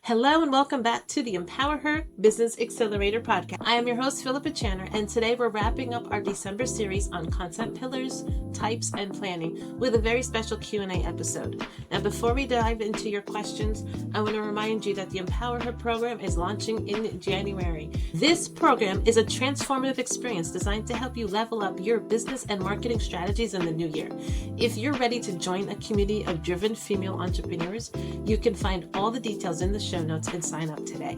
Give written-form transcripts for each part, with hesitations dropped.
Hello and welcome back to the EmpowerHer Business Accelerator Podcast. I am your host, Philippa Channer, and today we're wrapping up our December series on content pillars, types, and planning with a very special Q&A episode. Now, before we dive into your questions, I want to remind you that the EmpowerHer program is launching in January. This program is a transformative experience designed to help you level up your business and marketing strategies in the new year. If you're ready to join a community of driven female entrepreneurs, you can find all the details in the show notes and sign up today.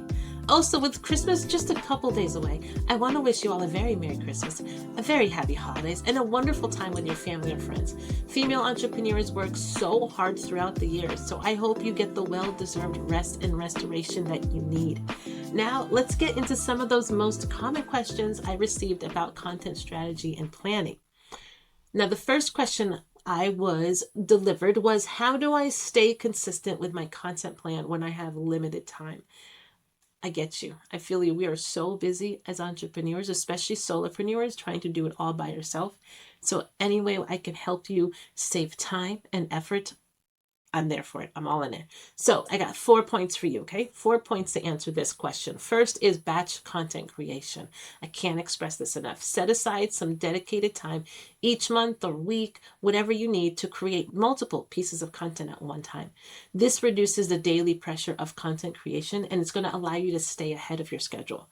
Also, with Christmas just a couple days away, I want to wish you all a very Merry Christmas, a very happy holidays, and a wonderful time with your family or friends. Female entrepreneurs work so hard throughout the year, so I hope you get the well-deserved rest and restoration that you need. Now, let's get into some of those most common questions I received about content strategy and planning. Now, the first question I was delivered was, how do I stay consistent with my content plan when I have limited time? I get you. I feel you. We are so busy as entrepreneurs, especially solopreneurs, trying to do it all by yourself. So any way I can help you save time and effort, I'm there for it. I'm all in it. So I got 4 points for you, okay? 4 points to answer this question. First is batch content creation. I can't express this enough. Set aside some dedicated time each month or week, whatever you need, to create multiple pieces of content at one time. This reduces the daily pressure of content creation, and it's going to allow you to stay ahead of your schedule.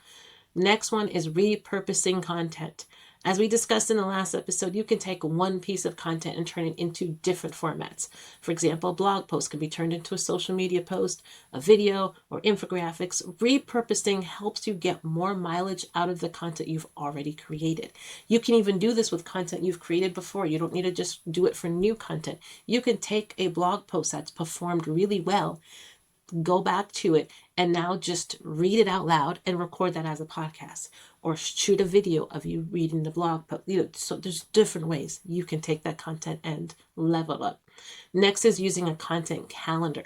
Next one is repurposing content. As we discussed in the last episode, you can take one piece of content and turn it into different formats. For example, a blog post can be turned into a social media post, a video, or infographics. Repurposing helps you get more mileage out of the content you've already created. You can even do this with content you've created before. You don't need to just do it for new content. You can take a blog post that's performed really well, go back to it, and now just read it out loud and record that as a podcast, or shoot a video of you reading the blog post. So there's different ways you can take that content and level up. Next is using a content calendar.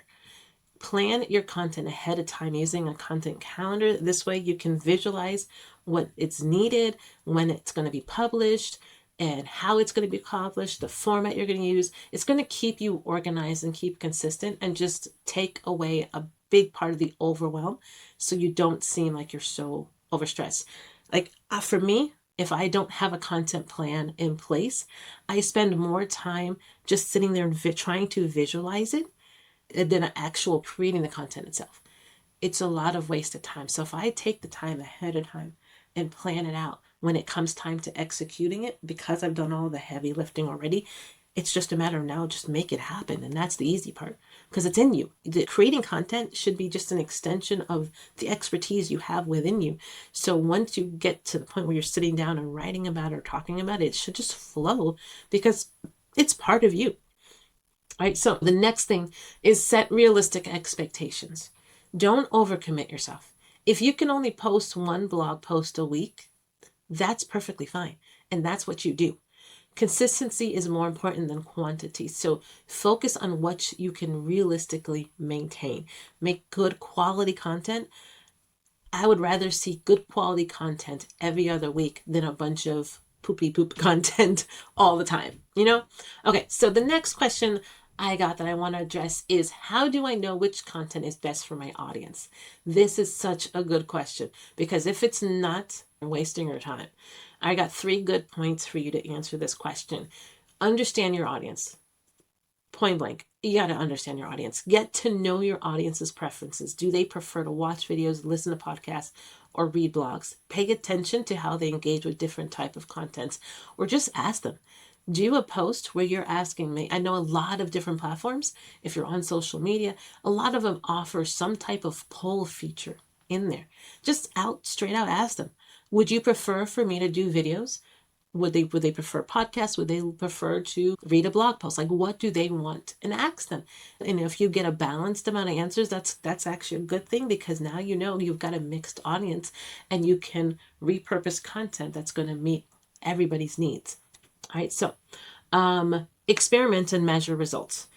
Plan your content ahead of time using a content calendar. This way you can visualize what it's needed, when it's going to be published, and how it's going to be accomplished, the format you're going to use. It's going to keep you organized and keep consistent and just take away a big part of the overwhelm so you don't seem like you're so overstressed. Like for me, if I don't have a content plan in place, I spend more time just sitting there and trying to visualize it than actual creating the content itself. It's a lot of wasted time. So if I take the time ahead of time and plan it out, when it comes time to executing it, because I've done all the heavy lifting already, it's just a matter of now just make it happen. And that's the easy part, because it's in you. Creating content should be just an extension of the expertise you have within you. So once you get to the point where you're sitting down and writing about it or talking about it, it should just flow because it's part of you. All right. So the next thing is set realistic expectations. Don't overcommit yourself. If you can only post one blog post a week, that's perfectly fine. And that's what you do. Consistency is more important than quantity. So focus on what you can realistically maintain. Make good quality content. I would rather see good quality content every other week than a bunch of poopy poop content all the time, Okay, so the next question I got that I want to address is, how do I know which content is best for my audience? This is such a good question, because if it's not, you're wasting your time. I got 3 good points for you to answer this question. Understand your audience. Point blank. You got to understand your audience. Get to know your audience's preferences. Do they prefer to watch videos, listen to podcasts, or read blogs? Pay attention to how they engage with different type of contents, or just ask them. Do a post where you're asking me. I know a lot of different platforms, if you're on social media, a lot of them offer some type of poll feature in there. Just straight out ask them, would you prefer for me to do videos? Would they prefer podcasts? Would they prefer to read a blog post? Like, what do they want? And ask them. And if you get a balanced amount of answers, that's actually a good thing, because now you've got a mixed audience and you can repurpose content that's going to meet everybody's needs. All right, so experiment and measure results.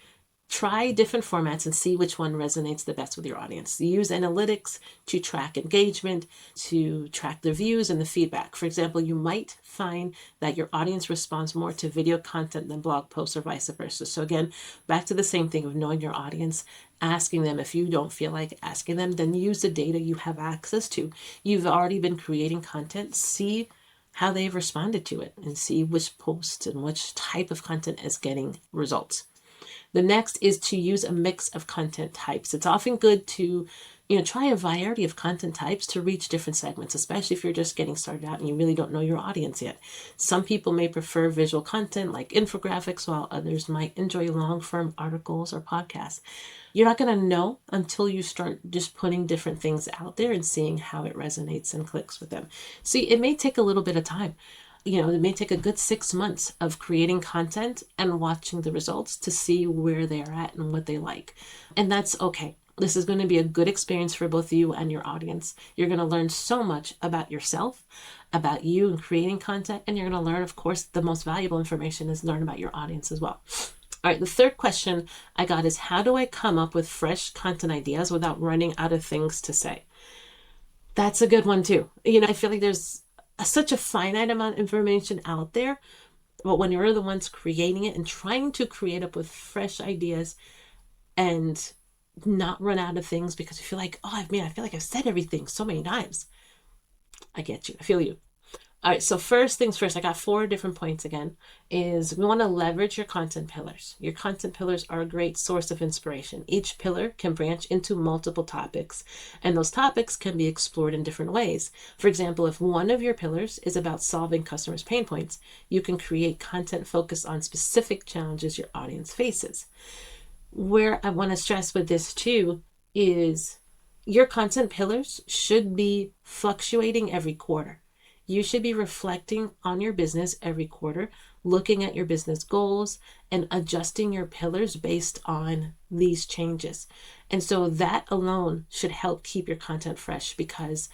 Try different formats and see which one resonates the best with your audience. Use analytics to track engagement, to track the views and the feedback. For example, you might find that your audience responds more to video content than blog posts or vice versa. So again, back to the same thing of knowing your audience, asking them. If you don't feel like asking them, then use the data you have access to. You've already been creating content. See how they've responded to it and see which posts and which type of content is getting results. The next is to use a mix of content types. It's often good to, try a variety of content types to reach different segments, especially if you're just getting started out and you really don't know your audience yet. Some people may prefer visual content like infographics, while others might enjoy long-form articles or podcasts. You're not going to know until you start just putting different things out there and seeing how it resonates and clicks with them. See, it may take a little bit of time. It may take a good 6 months of creating content and watching the results to see where they're at and what they like. And that's okay. This is going to be a good experience for both you and your audience. You're going to learn so much about yourself, about you and creating content. And you're going to learn, of course, the most valuable information is learn about your audience as well. All right, the third question I got is, how do I come up with fresh content ideas without running out of things to say? That's a good one too. I feel like there's such a finite amount of information out there, but when you're the ones creating it and trying to create up with fresh ideas and not run out of things because you feel like, I feel like I've said everything so many times. I get you. I feel you. All right, so first things first, I got 4 different points again, is we want to leverage your content pillars. Your content pillars are a great source of inspiration. Each pillar can branch into multiple topics, and those topics can be explored in different ways. For example, if one of your pillars is about solving customers' pain points, you can create content focused on specific challenges your audience faces. Where I want to stress with this too is your content pillars should be fluctuating every quarter. You should be reflecting on your business every quarter, looking at your business goals and adjusting your pillars based on these changes. And so that alone should help keep your content fresh, because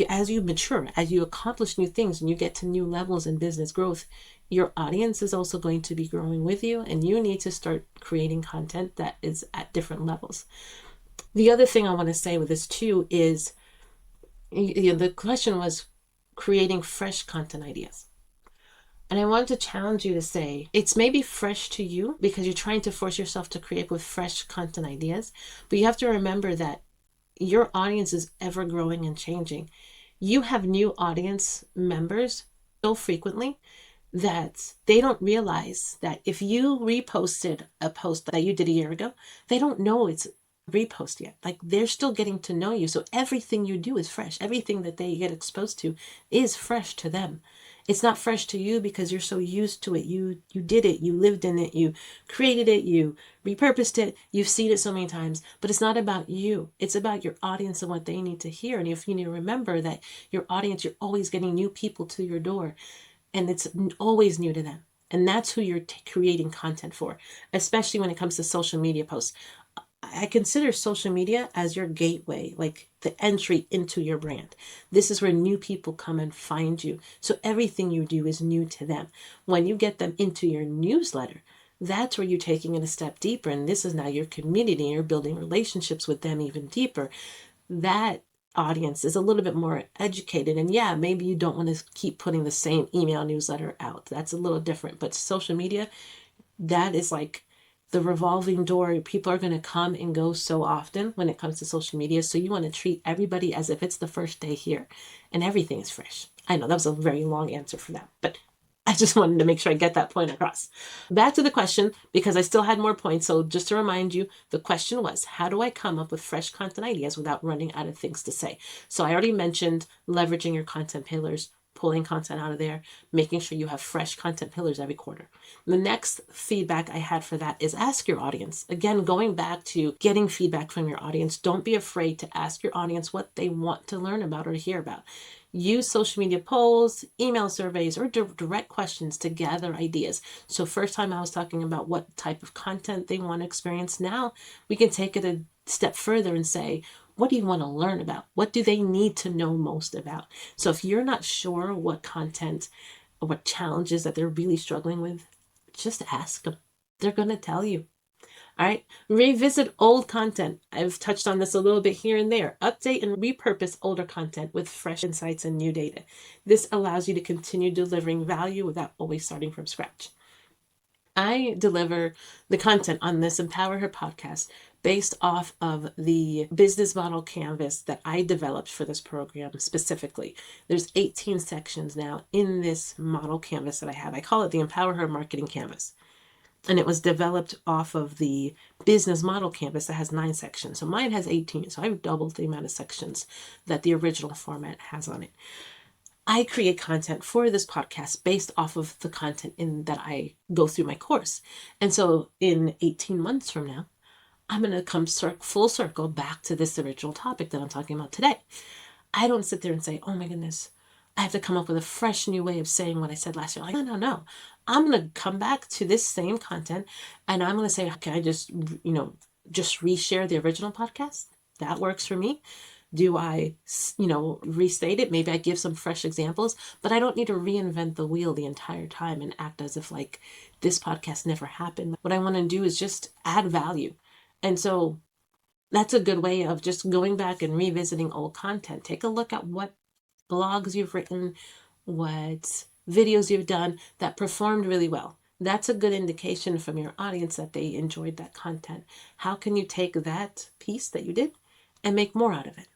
as you mature, as you accomplish new things and you get to new levels in business growth, your audience is also going to be growing with you, and you need to start creating content that is at different levels. The other thing I want to say with this too is, the question was creating fresh content ideas. And I wanted to challenge you to say, it's maybe fresh to you because you're trying to force yourself to create with fresh content ideas, but you have to remember that your audience is ever growing and changing. You have new audience members so frequently that they don't realize that if you reposted a post that you did a year ago, they don't know it's repost yet. Like, they're still getting to know you. So everything you do is fresh. Everything that they get exposed to is fresh to them. It's not fresh to you because you're so used to it. You did it, you lived in it, you created it, you repurposed it, you've seen it so many times, but it's not about you. It's about your audience and what they need to hear. And if you need to remember that your audience, you're always getting new people to your door, and it's always new to them. And that's who you're creating content for, especially when it comes to social media posts. I consider social media as your gateway, like the entry into your brand. This is where new people come and find you. So everything you do is new to them. When you get them into your newsletter, that's where you're taking it a step deeper. And this is now your community. You're building relationships with them even deeper. That audience is a little bit more educated. And yeah, maybe you don't want to keep putting the same email newsletter out. That's a little different. But social media, that is like the revolving door. People are going to come and go so often when it comes to social media. So you want to treat everybody as if it's the first day here and everything is fresh. I know that was a very long answer for that, but I just wanted to make sure I get that point across. Back to the question, because I still had more points. So just to remind you, the question was, how do I come up with fresh content ideas without running out of things to say? So I already mentioned leveraging your content pillars, pulling content out of there, making sure you have fresh content pillars every quarter. The next feedback I had for that is ask your audience. Again, going back to getting feedback from your audience, don't be afraid to ask your audience what they want to learn about or hear about. Use social media polls, email surveys, or direct questions to gather ideas. So first time I was talking about what type of content they want to experience. Now we can take it a step further and say, what do you want to learn about? What do they need to know most about? So if you're not sure what content or what challenges that they're really struggling with, just ask them. They're going to tell you. All right. Revisit old content. I've touched on this a little bit here and there. Update and repurpose older content with fresh insights and new data. This allows you to continue delivering value without always starting from scratch. I deliver the content on this EmpowerHer podcast based off of the business model canvas that I developed for this program specifically. There's 18 sections now in this model canvas that I have. I call it the EmpowerHer Marketing Canvas. And it was developed off of the business model canvas that has 9 sections. So mine has 18. So I've doubled the amount of sections that the original format has on it. I create content for this podcast based off of the content that I go through my course. And so in 18 months from now, I'm going to come full circle back to this original topic that I'm talking about today. I don't sit there and say, oh my goodness, I have to come up with a fresh new way of saying what I said last year. Like, no. I'm going to come back to this same content and I'm going to say, can I just reshare the original podcast? That works for me. Do I, restate it? Maybe I give some fresh examples, but I don't need to reinvent the wheel the entire time and act as if like this podcast never happened. What I want to do is just add value. And so that's a good way of just going back and revisiting old content. Take a look at what blogs you've written, what videos you've done that performed really well. That's a good indication from your audience that they enjoyed that content. How can you take that piece that you did and make more out of it?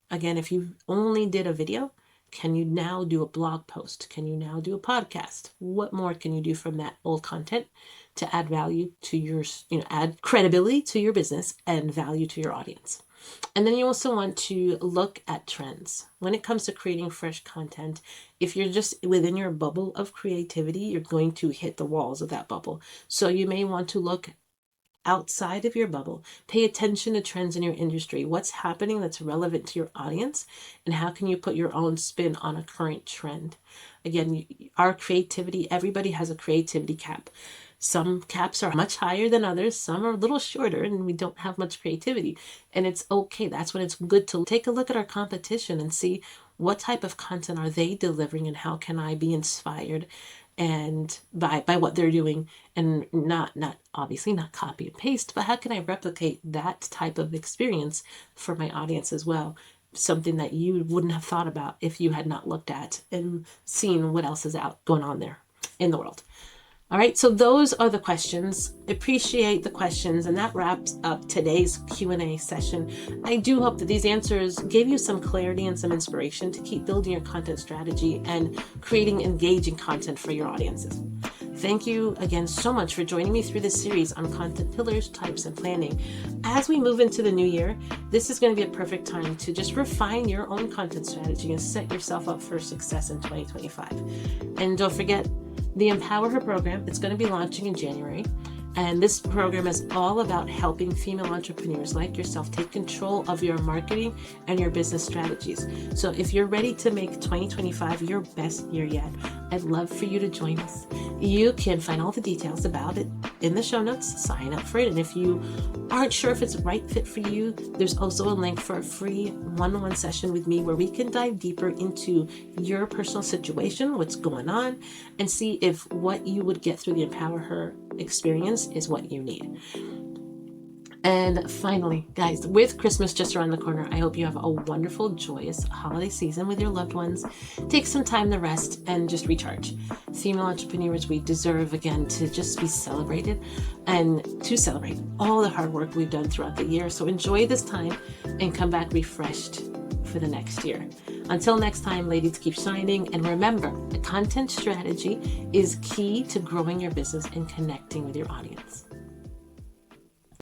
Again, if you only did a video, can you now do a blog post? Can you now do a podcast? What more can you do from that old content to add value to your, add credibility to your business and value to your audience? And then you also want to look at trends. When it comes to creating fresh content, if you're just within your bubble of creativity, you're going to hit the walls of that bubble. So you may want to look outside of your bubble. Pay attention to trends in your industry. What's happening that's relevant to your audience, and how can you put your own spin on a current trend? Again, our creativity, everybody has a creativity cap. Some caps are much higher than others. Some are a little shorter and we don't have much creativity. And it's okay. That's when it's good to take a look at our competition and see what type of content are they delivering and how can I be inspired and by what they're doing, and not obviously not copy and paste, but how can I replicate that type of experience for my audience as well? Something that you wouldn't have thought about if you had not looked at and seen what else is going on there in the world. All right, so those are the questions. Appreciate the questions, and that wraps up today's Q&A session. I do hope that these answers gave you some clarity and some inspiration to keep building your content strategy and creating engaging content for your audiences. Thank you again so much for joining me through this series on content pillars, types, and planning. As we move into the new year, this is going to be a perfect time to just refine your own content strategy and set yourself up for success in 2025. And don't forget, the EmpowerHer program, it's going to be launching in January. And this program is all about helping female entrepreneurs like yourself take control of your marketing and your business strategies. So if you're ready to make 2025 your best year yet, I'd love for you to join us. You can find all the details about it in the show notes, sign up for it. And if you aren't sure if it's the right fit for you, there's also a link for a free one-on-one session with me where we can dive deeper into your personal situation, what's going on, and see if what you would get through the EmpowerHer experience is what you need. And finally, guys, with Christmas just around the corner, I hope you have a wonderful, joyous holiday season with your loved ones. Take some time to rest and just recharge. Female entrepreneurs, we deserve, again, to just be celebrated and to celebrate all the hard work we've done throughout the year. So enjoy this time and come back refreshed for the next year. Until next time, ladies, keep shining. And remember, the content strategy is key to growing your business and connecting with your audience.